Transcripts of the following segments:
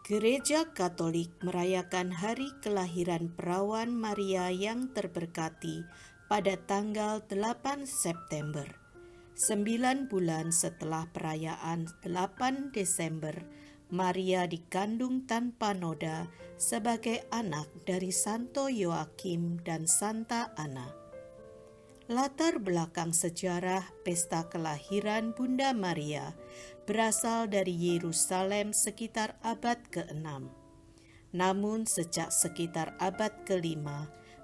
Gereja Katolik merayakan hari kelahiran Perawan Maria yang terberkati pada tanggal 8 September. 9 bulan setelah perayaan 8 Desember, Maria dikandung tanpa noda sebagai anak dari Santo Yoakim dan Santa Ana. Latar belakang sejarah pesta kelahiran Bunda Maria berasal dari Yerusalem sekitar abad ke-6. Namun sejak sekitar abad ke-5,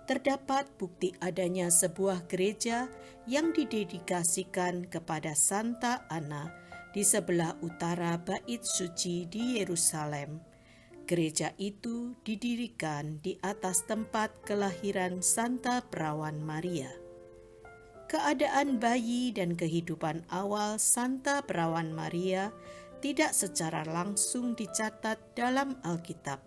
terdapat bukti adanya sebuah gereja yang didedikasikan kepada Santa Ana di sebelah utara Bait Suci di Yerusalem. Gereja itu didirikan di atas tempat kelahiran Santa Perawan Maria. Keadaan bayi dan kehidupan awal Santa Perawan Maria tidak secara langsung dicatat dalam Alkitab,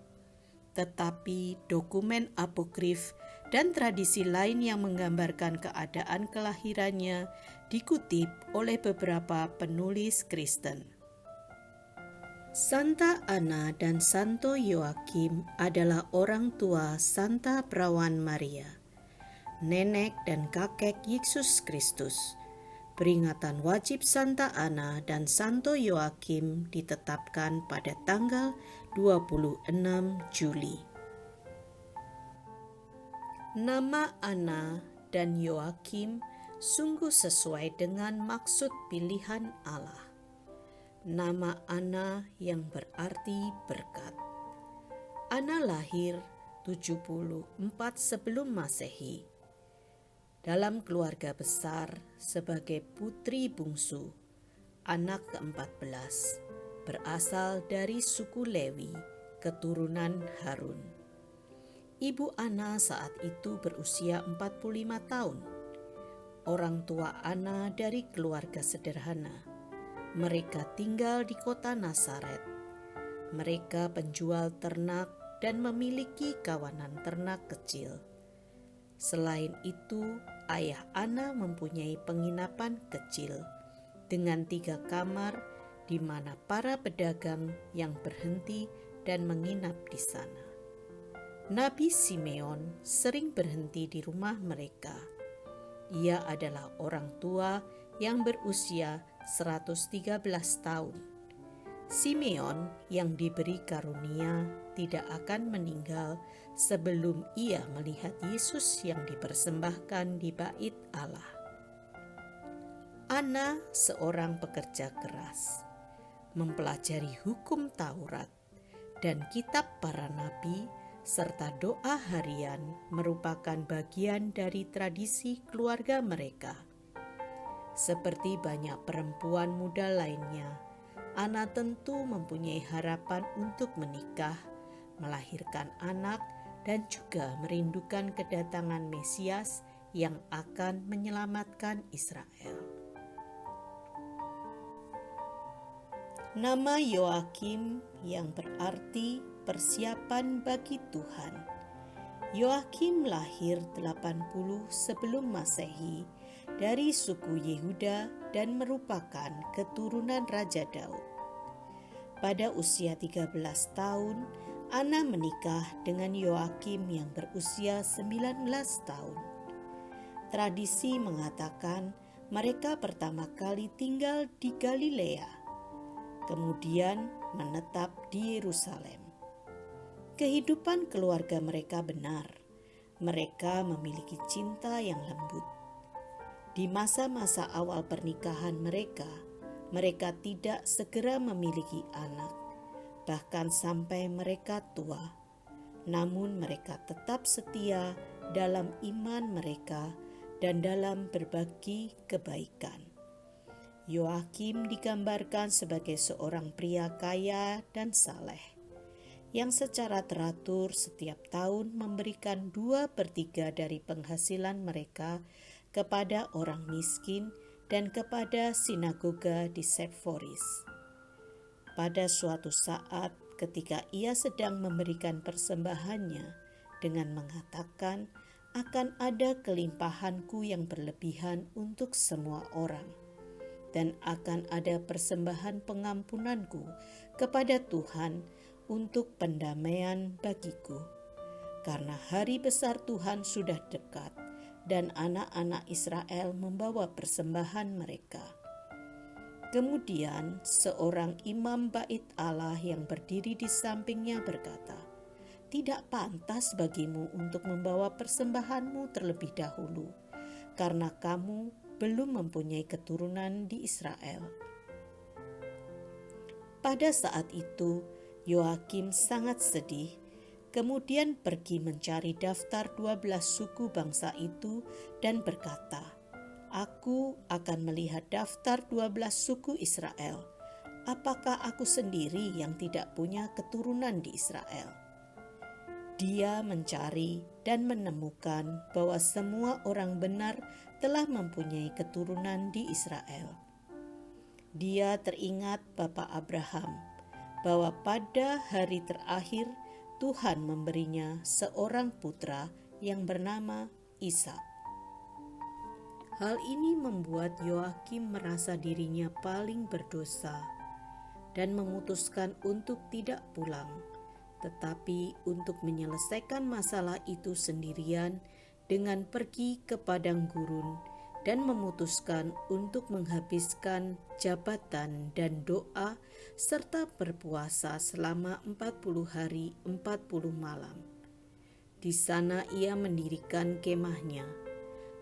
tetapi dokumen apokrif dan tradisi lain yang menggambarkan keadaan kelahirannya dikutip oleh beberapa penulis Kristen. Santa Ana dan Santo Yoakim adalah orang tua Santa Perawan Maria, nenek dan kakek Yesus Kristus. Peringatan wajib Santa Ana dan Santo Yoakim ditetapkan pada tanggal 26 Juli. Nama Ana dan Yoakim sungguh sesuai dengan maksud pilihan Allah. Nama Ana yang berarti berkat. Ana lahir 74 sebelum Masehi. Dalam keluarga besar sebagai putri bungsu, anak ke-14, berasal dari suku Lewi, keturunan Harun. Ibu Ana saat itu berusia 45 tahun. Orang tua Ana dari keluarga sederhana. Mereka tinggal di kota Nazaret. Mereka penjual ternak dan memiliki kawanan ternak kecil. Selain itu, ayah Ana mempunyai penginapan kecil dengan 3 kamar di mana para pedagang yang berhenti dan menginap di sana. Nabi Simeon sering berhenti di rumah mereka. Ia adalah orang tua yang berusia 113 tahun. Simeon yang diberi karunia tidak akan meninggal sebelum ia melihat Yesus yang dipersembahkan di Bait Allah. Ana seorang pekerja keras, mempelajari hukum Taurat dan kitab para nabi serta doa harian merupakan bagian dari tradisi keluarga mereka. Seperti banyak perempuan muda lainnya, Ana tentu mempunyai harapan untuk menikah, melahirkan anak, dan juga merindukan kedatangan Mesias yang akan menyelamatkan Israel. Nama Yoakim yang berarti persiapan bagi Tuhan. Yoakim lahir 80 sebelum Masehi dari suku Yehuda dan merupakan keturunan Raja Daud. Pada usia 13 tahun, Ana menikah dengan Yoakim yang berusia 19 tahun. Tradisi mengatakan mereka pertama kali tinggal di Galilea, kemudian menetap di Yerusalem. Kehidupan keluarga mereka benar. Mereka memiliki cinta yang lembut. Di masa-masa awal pernikahan mereka tidak segera memiliki anak, bahkan sampai mereka tua. Namun mereka tetap setia dalam iman mereka dan dalam berbagi kebaikan. Yoakim digambarkan sebagai seorang pria kaya dan saleh, yang secara teratur setiap tahun memberikan 2/3 dari penghasilan mereka kepada orang miskin dan kepada sinagoga di Sepphoris. Pada suatu saat ketika ia sedang memberikan persembahannya dengan mengatakan, "Akan ada kelimpahanku yang berlebihan untuk semua orang, dan akan ada persembahan pengampunanku kepada Tuhan untuk pendamaian bagiku. Karena hari besar Tuhan sudah dekat dan anak-anak Israel membawa persembahan mereka. Kemudian seorang imam bait Allah yang berdiri di sampingnya berkata, "Tidak pantas bagimu untuk membawa persembahanmu terlebih dahulu, karena kamu belum mempunyai keturunan di Israel." Pada saat itu, Yoakim sangat sedih, kemudian pergi mencari daftar 12 suku bangsa itu dan berkata, "Aku akan melihat daftar 12 suku Israel. Apakah aku sendiri yang tidak punya keturunan di Israel?" Dia mencari dan menemukan bahwa semua orang benar telah mempunyai keturunan di Israel. Dia teringat Bapa Abraham, bahwa pada hari terakhir Tuhan memberinya seorang putra yang bernama Ishak. Hal ini membuat Yoakim merasa dirinya paling berdosa dan memutuskan untuk tidak pulang, tetapi untuk menyelesaikan masalah itu sendirian dengan pergi ke padang gurun dan memutuskan untuk menghabiskan jabatan dan doa serta berpuasa selama 40 hari 40 malam. Di sana ia mendirikan kemahnya,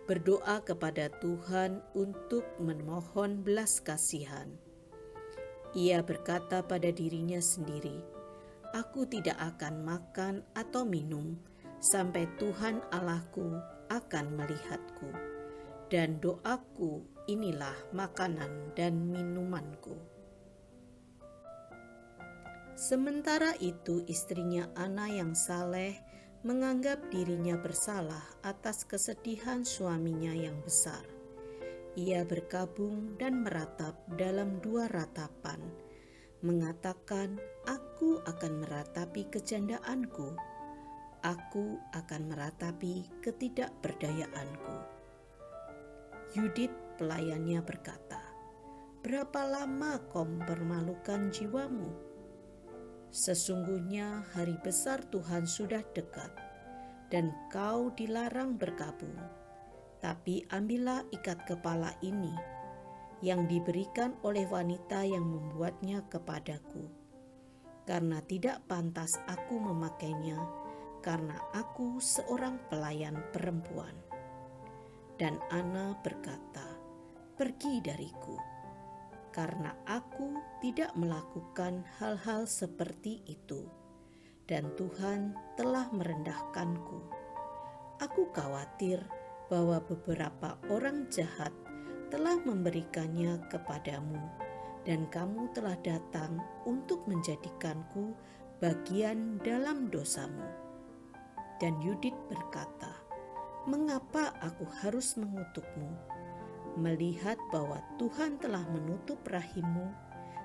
berdoa kepada Tuhan untuk memohon belas kasihan. Ia berkata pada dirinya sendiri, "Aku tidak akan makan atau minum sampai Tuhan Allahku akan melihatku. Dan doaku inilah makanan dan minumanku." Sementara itu istrinya Ana yang saleh menganggap dirinya bersalah atas kesedihan suaminya yang besar. Ia berkabung dan meratap dalam 2 ratapan, mengatakan, "Aku akan meratapi kejandaanku, aku akan meratapi ketidakberdayaanku." Yudit pelayannya berkata, "Berapa lama kau mempermalukan jiwamu? Sesungguhnya hari besar Tuhan sudah dekat, dan kau dilarang berkabung. Tapi ambillah ikat kepala ini, yang diberikan oleh wanita yang membuatnya kepadaku, karena tidak pantas aku memakainya, karena aku seorang pelayan perempuan." Dan Ana berkata, "Pergi dariku, karena aku tidak melakukan hal-hal seperti itu, dan Tuhan telah merendahkanku. Aku khawatir bahwa beberapa orang jahat telah memberikannya kepadamu, dan kamu telah datang untuk menjadikanku bagian dalam dosamu." Dan Yudit berkata, "Mengapa aku harus mengutukmu, melihat bahwa Tuhan telah menutup rahimmu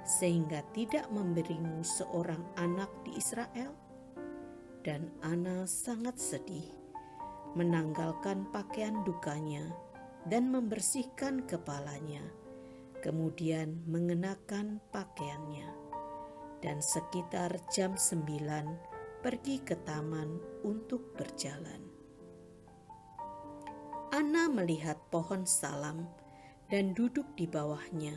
sehingga tidak memberimu seorang anak di Israel?" Dan Ana sangat sedih, menanggalkan pakaian dukanya dan membersihkan kepalanya, kemudian mengenakan pakaiannya, dan sekitar jam 9 pergi ke taman untuk berjalan. Ana melihat pohon salam dan duduk di bawahnya,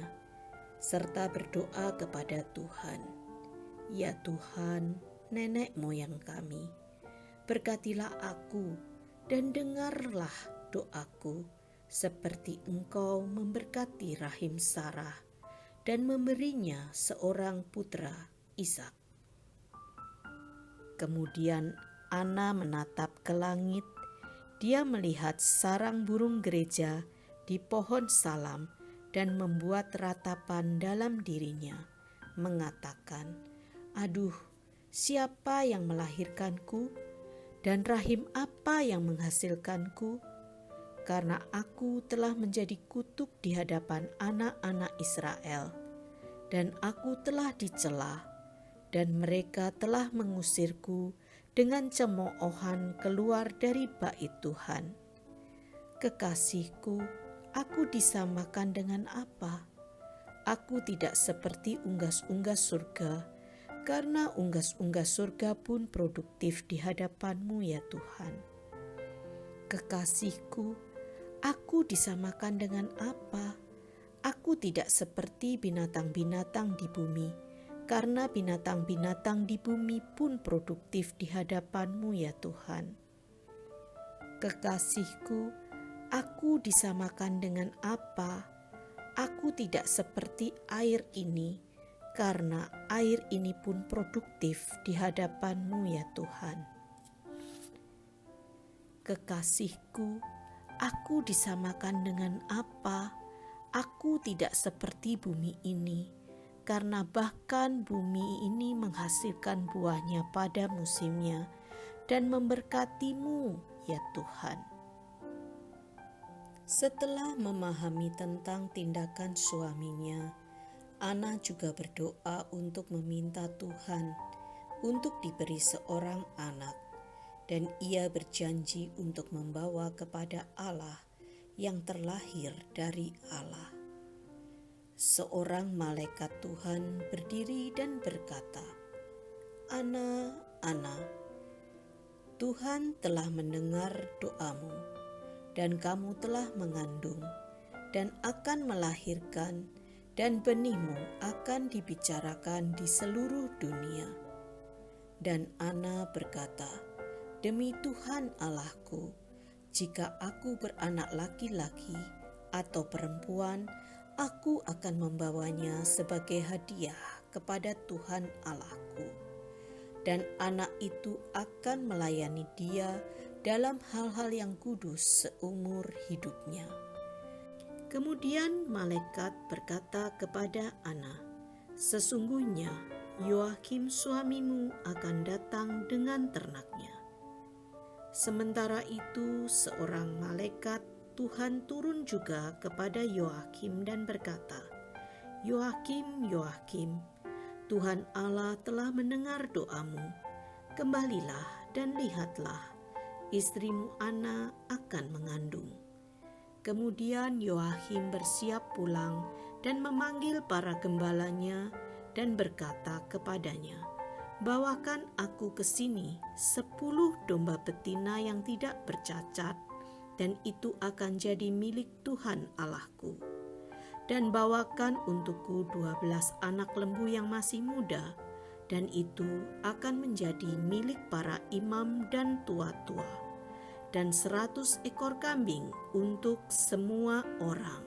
serta berdoa kepada Tuhan, "Ya Tuhan, nenek moyang kami, berkatilah aku dan dengarlah doaku, seperti Engkau memberkati rahim Sarah dan memberinya seorang putra, Ishak." Kemudian Ana menatap ke langit. Dia melihat sarang burung gereja di pohon salam dan membuat ratapan dalam dirinya, mengatakan, "Aduh, siapa yang melahirkanku, dan rahim apa yang menghasilkanku? Karena aku telah menjadi kutuk di hadapan anak-anak Israel, dan aku telah dicela, dan mereka telah mengusirku dengan cemoohan keluar dari bait Tuhan. Kekasihku, aku disamakan dengan apa? Aku tidak seperti unggas-unggas surga, karena unggas-unggas surga pun produktif di hadapan-Mu ya Tuhan. Kekasihku, aku disamakan dengan apa? Aku tidak seperti binatang-binatang di bumi, karena binatang-binatang di bumi pun produktif di hadapan-Mu ya Tuhan. Kekasihku, aku disamakan dengan apa? Aku tidak seperti air ini, karena air ini pun produktif di hadapan-Mu ya Tuhan. Kekasihku, aku disamakan dengan apa? Aku tidak seperti bumi ini, karena bahkan bumi ini menghasilkan buahnya pada musimnya dan memberkati-Mu ya Tuhan. Setelah memahami tentang tindakan suaminya, Ana juga berdoa untuk meminta Tuhan untuk diberi seorang anak, dan ia berjanji untuk membawa kepada Allah yang terlahir dari Allah. Seorang malaikat Tuhan berdiri dan berkata, Ana, Tuhan telah mendengar doamu, dan kamu telah mengandung, dan akan melahirkan, dan benihmu akan dibicarakan di seluruh dunia. Dan Ana berkata, demi Tuhan Allahku, jika aku beranak laki-laki atau perempuan, aku akan membawanya sebagai hadiah kepada Tuhan Allahku. Dan anak itu akan melayani dia dalam hal-hal yang kudus seumur hidupnya. Kemudian malaikat berkata kepada Ana, sesungguhnya Yoakim suamimu akan datang dengan ternaknya. Sementara itu seorang malaikat Tuhan turun juga kepada Yoakim dan berkata, Yoakim, Tuhan Allah telah mendengar doamu. Kembalilah dan lihatlah, istrimu Ana akan mengandung. Kemudian Yoakim bersiap pulang dan memanggil para gembalanya dan berkata kepadanya, bawakan aku ke sini 10 domba betina yang tidak bercacat, dan itu akan jadi milik Tuhan Allahku. Dan bawakan untukku 12 anak lembu yang masih muda, dan itu akan menjadi milik para imam dan tua-tua, dan 100 ekor kambing untuk semua orang.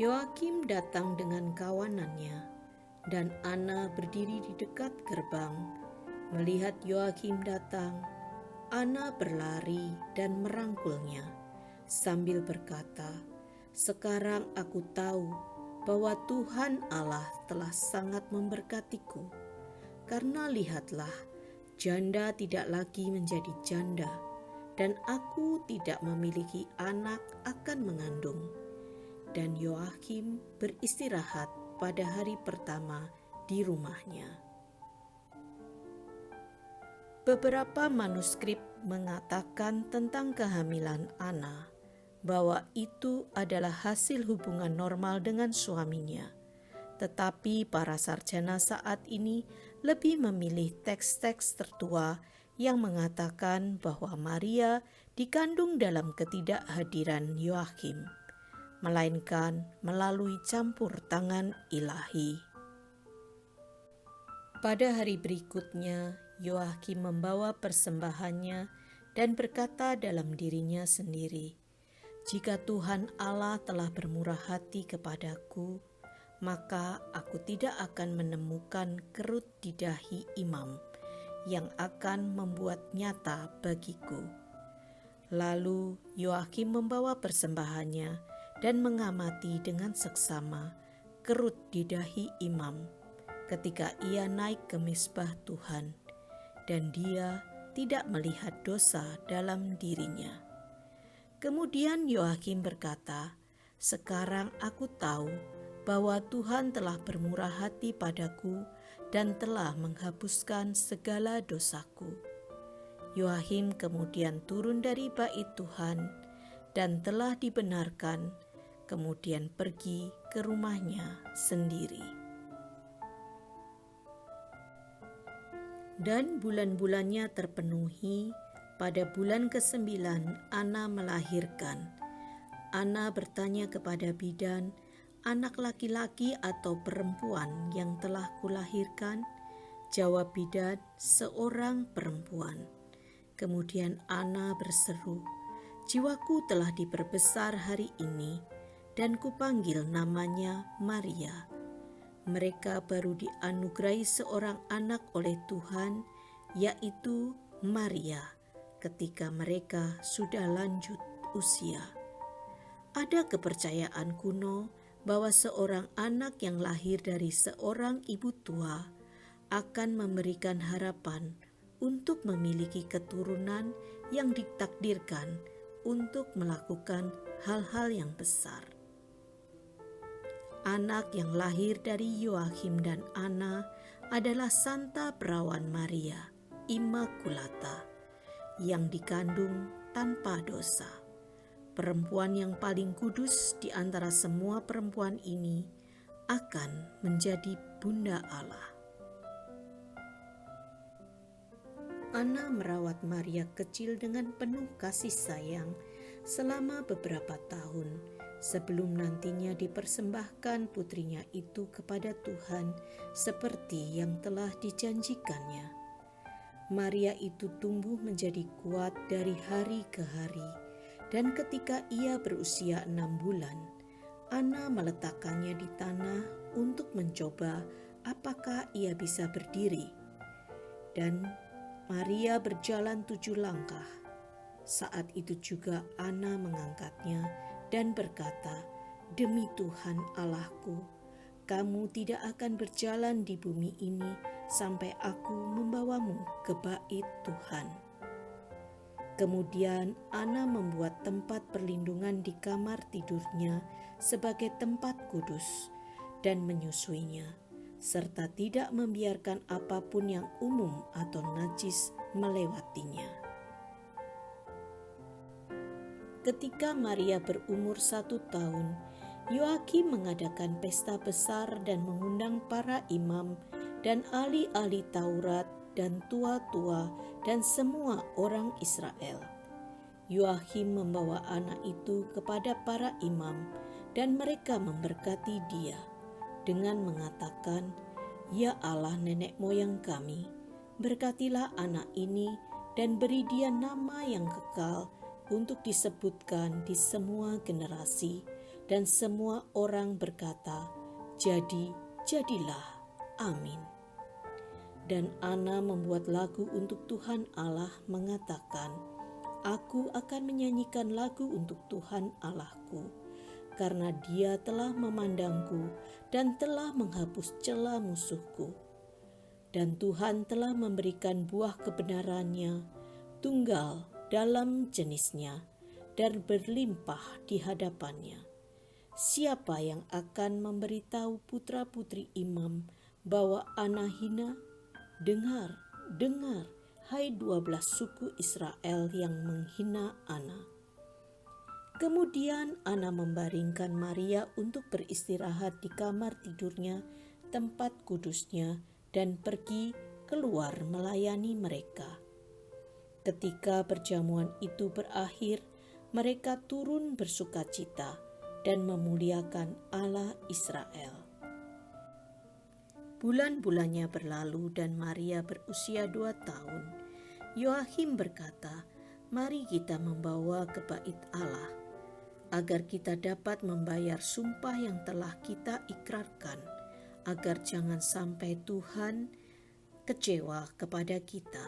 Yoakim datang dengan kawanannya, dan Ana berdiri di dekat gerbang. Melihat Yoakim datang, Ana berlari dan merangkulnya sambil berkata, sekarang aku tahu bahwa Tuhan Allah telah sangat memberkatiku. Karena lihatlah, janda tidak lagi menjadi janda, dan aku tidak memiliki anak akan mengandung. Dan Yoakim beristirahat pada hari pertama di rumahnya. Beberapa manuskrip mengatakan tentang kehamilan Ana, bahwa itu adalah hasil hubungan normal dengan suaminya. Tetapi para sarjana saat ini lebih memilih teks-teks tertua yang mengatakan bahwa Maria dikandung dalam ketidakhadiran Yoakim, melainkan melalui campur tangan ilahi. Pada hari berikutnya, Yoakim membawa persembahannya dan berkata dalam dirinya sendiri, jika Tuhan Allah telah bermurah hati kepadaku, maka aku tidak akan menemukan kerut di dahi imam yang akan membuat nyata bagiku. Lalu Yoakim membawa persembahannya dan mengamati dengan seksama kerut di dahi imam ketika ia naik ke mezbah Tuhan, dan dia tidak melihat dosa dalam dirinya. Kemudian Yoakim berkata, sekarang aku tahu bahwa Tuhan telah bermurah hati padaku dan telah menghapuskan segala dosaku. Yoakim kemudian turun dari bait Tuhan dan telah dibenarkan, kemudian pergi ke rumahnya sendiri. Dan bulan-bulannya terpenuhi, pada bulan ke-9 Ana melahirkan. Ana bertanya kepada bidan, "Anak laki-laki atau perempuan yang telah kulahirkan?" Jawab bidan, "Seorang perempuan." Kemudian Ana berseru, "Jiwaku telah diperbesar hari ini, dan kupanggil namanya Maria." Mereka baru dianugerahi seorang anak oleh Tuhan, yaitu Maria, ketika mereka sudah lanjut usia. Ada kepercayaan kuno bahwa seorang anak yang lahir dari seorang ibu tua akan memberikan harapan untuk memiliki keturunan yang ditakdirkan untuk melakukan hal-hal yang besar. Anak yang lahir dari Yoakim dan Ana adalah Santa Perawan Maria, Immaculata, yang dikandung tanpa dosa. Perempuan yang paling kudus di antara semua perempuan ini akan menjadi Bunda Allah. Ana merawat Maria kecil dengan penuh kasih sayang selama beberapa tahun, sebelum nantinya dipersembahkan putrinya itu kepada Tuhan seperti yang telah dijanjikannya. Maria itu tumbuh menjadi kuat dari hari ke hari, dan ketika ia berusia 6 bulan, Ana meletakkannya di tanah untuk mencoba apakah ia bisa berdiri. Dan Maria berjalan 7 langkah. Saat itu juga Ana mengangkatnya dan berkata, "Demi Tuhan Allahku, kamu tidak akan berjalan di bumi ini sampai aku membawamu ke bait Tuhan." Kemudian Ana membuat tempat perlindungan di kamar tidurnya sebagai tempat kudus dan menyusuinya, serta tidak membiarkan apapun yang umum atau najis melewatinya. Ketika Maria berumur 1 tahun, Yoakim mengadakan pesta besar dan mengundang para imam dan ahli-ahli Taurat dan tua-tua dan semua orang Israel. Yoakim membawa anak itu kepada para imam dan mereka memberkati dia dengan mengatakan, "Ya Allah nenek moyang kami, berkatilah anak ini dan beri dia nama yang kekal untuk disebutkan di semua generasi." Dan semua orang berkata, "Jadi, jadilah. Amin." Dan Ana membuat lagu untuk Tuhan Allah mengatakan, "Aku akan menyanyikan lagu untuk Tuhan Allahku, karena Dia telah memandangku dan telah menghapus cela musuhku. Dan Tuhan telah memberikan buah kebenarannya, tunggal dalam jenisnya, dan berlimpah di hadapannya. Siapa yang akan memberitahu putra-putri imam bahwa Ana hina? Dengar, dengar, hai 12 suku Israel yang menghina Ana." Kemudian Ana membaringkan Maria untuk beristirahat di kamar tidurnya, tempat kudusnya, dan pergi keluar melayani mereka. Ketika perjamuan itu berakhir, mereka turun bersukacita dan memuliakan Allah Israel. Bulan-bulannya berlalu dan Maria berusia 2 tahun. Yoakim berkata, "Mari kita membawa ke bait Allah, agar kita dapat membayar sumpah yang telah kita ikrarkan, agar jangan sampai Tuhan kecewa kepada kita."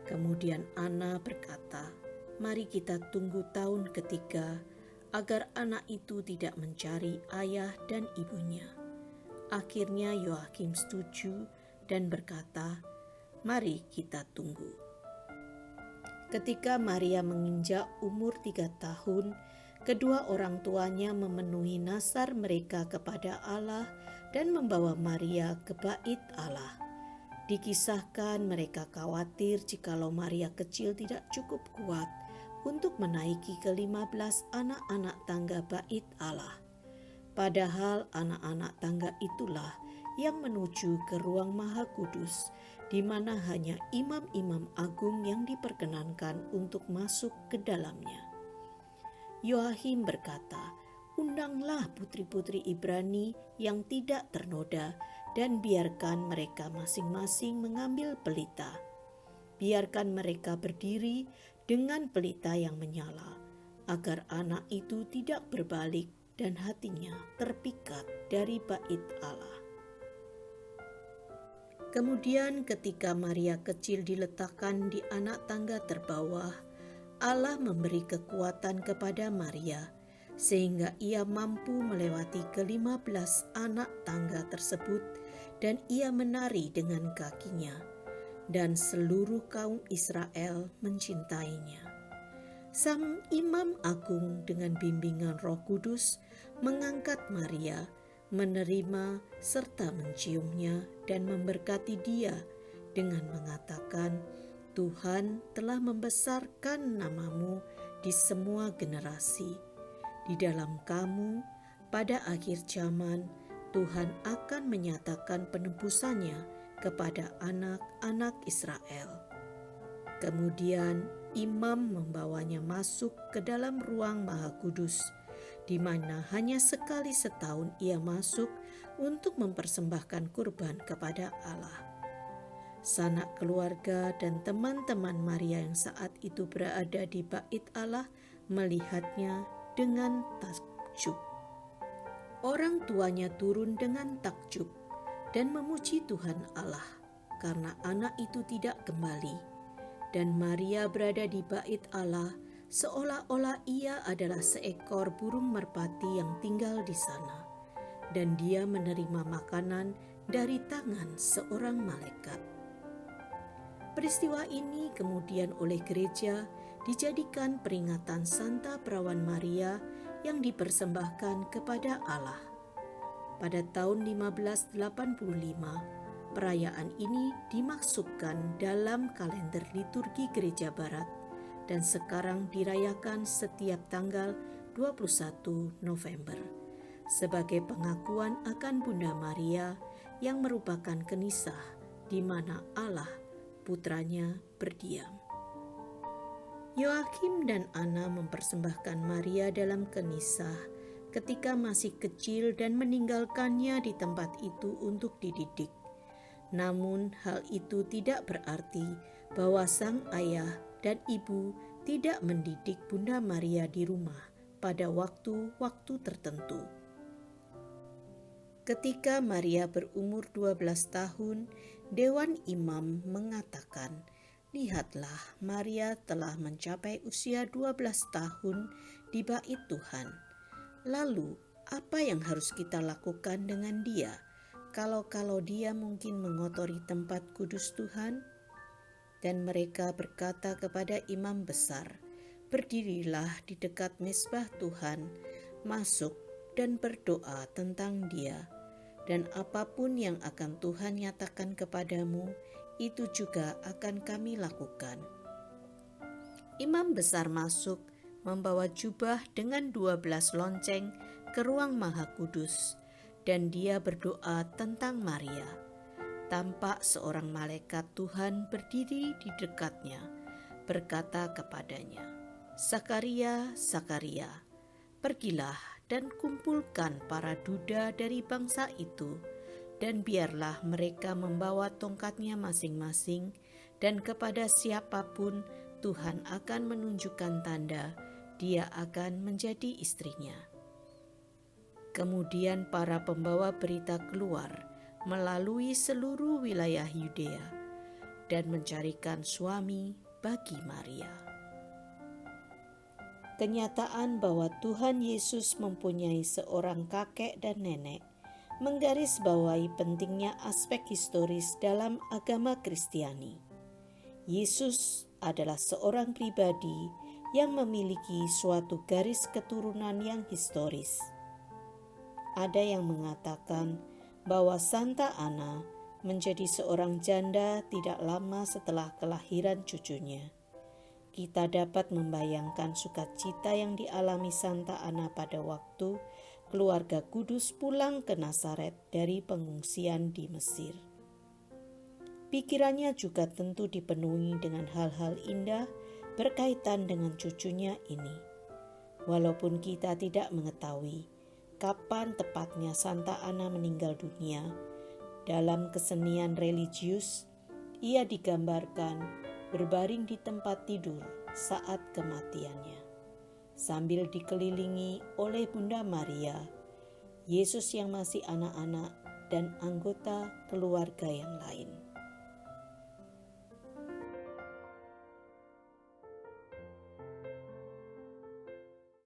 Kemudian Ana berkata, "Mari kita tunggu tahun ketiga, agar anak itu tidak mencari ayah dan ibunya." Akhirnya Yoakim setuju dan berkata, "Mari kita tunggu." Ketika Maria menginjak umur 3 tahun, kedua orang tuanya memenuhi nazar mereka kepada Allah dan membawa Maria ke bait Allah. Dikisahkan mereka khawatir jikalau Maria kecil tidak cukup kuat untuk menaiki ke-15 anak-anak tangga bait Allah. Padahal anak-anak tangga itulah yang menuju ke ruang Maha Kudus, di mana hanya imam-imam agung yang diperkenankan untuk masuk ke dalamnya. Yoakim berkata, "Undanglah putri-putri Ibrani yang tidak ternoda dan biarkan mereka masing-masing mengambil pelita. Biarkan mereka berdiri dengan pelita yang menyala, agar anak itu tidak berbalik dan hatinya terpikat dari bait Allah." Kemudian ketika Maria kecil diletakkan di anak tangga terbawah, Allah memberi kekuatan kepada Maria, sehingga ia mampu melewati ke-15 anak tangga tersebut dan ia menari dengan kakinya, dan seluruh kaum Israel mencintainya. Sang Imam Agung dengan bimbingan Roh Kudus mengangkat Maria, menerima serta menciumnya dan memberkati dia dengan mengatakan, "Tuhan telah membesarkan namamu di semua generasi. Di dalam kamu, pada akhir zaman, Tuhan akan menyatakan penebusannya kepada anak-anak Israel." Kemudian imam membawanya masuk ke dalam ruang Maha Kudus, di mana hanya sekali setahun ia masuk untuk mempersembahkan kurban kepada Allah. Sanak keluarga dan teman-teman Maria yang saat itu berada di bait Allah melihatnya dengan takjub. Orang tuanya turun dengan takjub dan memuji Tuhan Allah karena anak itu tidak kembali. Dan Maria berada di bait Allah seolah-olah ia adalah seekor burung merpati yang tinggal di sana, dan dia menerima makanan dari tangan seorang malaikat. Peristiwa ini kemudian oleh gereja dijadikan peringatan Santa Perawan Maria yang dipersembahkan kepada Allah. Pada tahun 1585, perayaan ini dimasukkan dalam kalender liturgi Gereja Barat dan sekarang dirayakan setiap tanggal 21 November sebagai pengakuan akan Bunda Maria yang merupakan kenisah di mana Allah putranya berdiam. Yoakim dan Anna mempersembahkan Maria dalam kenisah ketika masih kecil dan meninggalkannya di tempat itu untuk dididik. Namun hal itu tidak berarti bahwa sang ayah dan ibu tidak mendidik Bunda Maria di rumah pada waktu-waktu tertentu. Ketika Maria berumur 12 tahun, Dewan Imam mengatakan, "Lihatlah, Maria telah mencapai usia 12 tahun di bait Tuhan. Lalu, apa yang harus kita lakukan dengan dia? Kalau dia mungkin mengotori tempat kudus Tuhan?" Dan mereka berkata kepada imam besar, "Berdirilah di dekat mezbah Tuhan, masuk dan berdoa tentang dia. Dan apapun yang akan Tuhan nyatakan kepadamu, itu juga akan kami lakukan." Imam besar masuk, membawa jubah dengan 12 lonceng ke ruang Maha Kudus, dan dia berdoa tentang Maria. Tampak seorang malaikat Tuhan berdiri di dekatnya, berkata kepadanya, "Sakaria, Sakaria, pergilah dan kumpulkan para duda dari bangsa itu, dan biarlah mereka membawa tongkatnya masing-masing, dan kepada siapapun Tuhan akan menunjukkan tanda, dia akan menjadi istrinya." Kemudian para pembawa berita keluar melalui seluruh wilayah Yudea dan mencarikan suami bagi Maria. Kenyataan bahwa Tuhan Yesus mempunyai seorang kakek dan nenek menggarisbawahi pentingnya aspek historis dalam agama Kristiani. Yesus adalah seorang pribadi yang memiliki suatu garis keturunan yang historis. Ada yang mengatakan bahwa Santa Anna menjadi seorang janda tidak lama setelah kelahiran cucunya. Kita dapat membayangkan sukacita yang dialami Santa Anna pada waktu keluarga kudus pulang ke Nazaret dari pengungsian di Mesir. Pikirannya juga tentu dipenuhi dengan hal-hal indah berkaitan dengan cucunya ini. Walaupun kita tidak mengetahui kapan tepatnya Santa Ana meninggal dunia, dalam kesenian religius ia digambarkan berbaring di tempat tidur saat kematiannya, sambil dikelilingi oleh Bunda Maria, Yesus yang masih anak-anak, dan anggota keluarga yang lain.